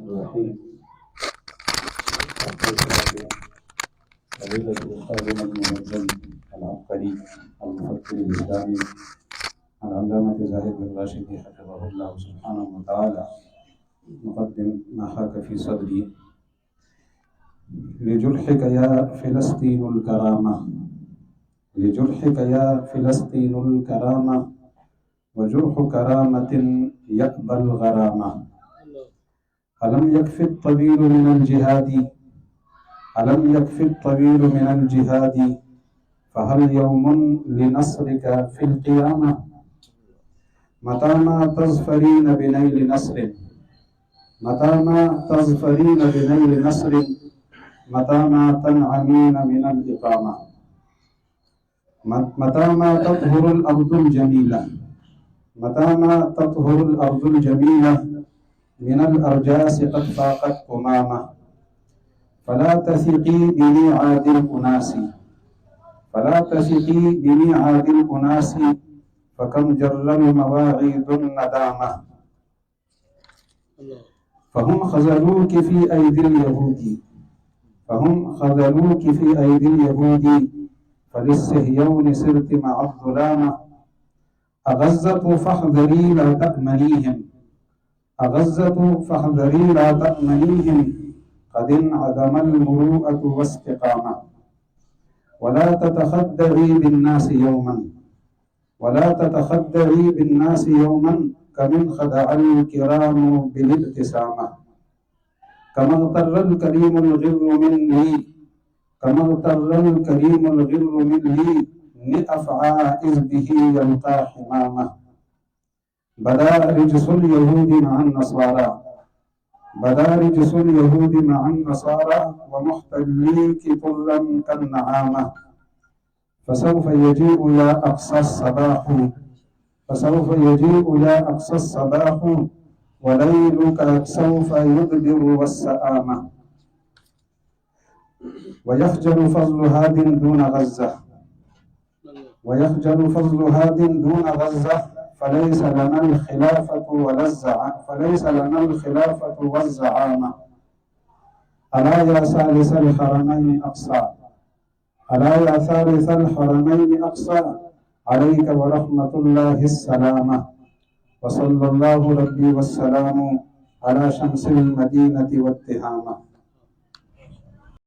الرحيم. فضيلة الأستاذ المنظم العبقري المفكر الإسلامي العلامة زاهد بن راشد حفظه الله سبحانه وتعالى، نقدم ما حاك في صدري. لجرحك يا فلسطين الكرامة، لجرحك يا فلسطين الكرامة، وجرح كرامة يأبى الغرامة. ألم يكف الطويل من الجهاد، ألم يكف الطويل من الجهاد، فهل يوم لنصرك في القيامة؟ متى ما تظفرين بنيل نصر، متى ما تظفرين بنيل نصر، متى ما تنعمين من الإقامة. متى ما تطهر الأرض الجميلة، متى ما تطهر الأرض الجميلة، من الأرجاس قد فاقت أمامة. فلا تثقي بميعاد الأناس، فلا تثقي بميعاد الأناس، فكم جر المواعيد الندامة. فهم خذلوك في أيدي اليهود، فهم خذلوك في أيدي اليهود، فللصهيون سرت مع الظلامة. أغزة فاحذري لا تأمنيهم، أغزة فاحذري لا تأمنيهم، قد انعدم المروءة واستقامة. ولا تتخدعي بالناس يوما، ولا تتخدعي بالناس يوما، كمن خدع الكرام بالابتسامة. كما اغتر الكريم الغر مني، كما اغتر الكريم الغر مني، لأفعى إذ به يلقى حمامة. بدا رجس اليهود مع النصارى، بدا رجس اليهود مع النصارى، ومحتليك طرا كالنعامة. فسوف يجيء يا أقصى الصباح، فسوف يجيء يا أقصى الصباح، وليلك سوف يدبر والسآمة. ويخجل فضل هاد دون غزة، ويخجل فضل هاد دون غزة، فليس لنا الخلافة ولا الزعامة، فليس لنا الخلافة والزعامة. ألا يا ثالث الحرمين أقصى، ألا يا ثالث الحرمين أقصى، عليك ورحمة الله السلامة. وصلى الله ربي والسلام على شمس المدينة والتهامة.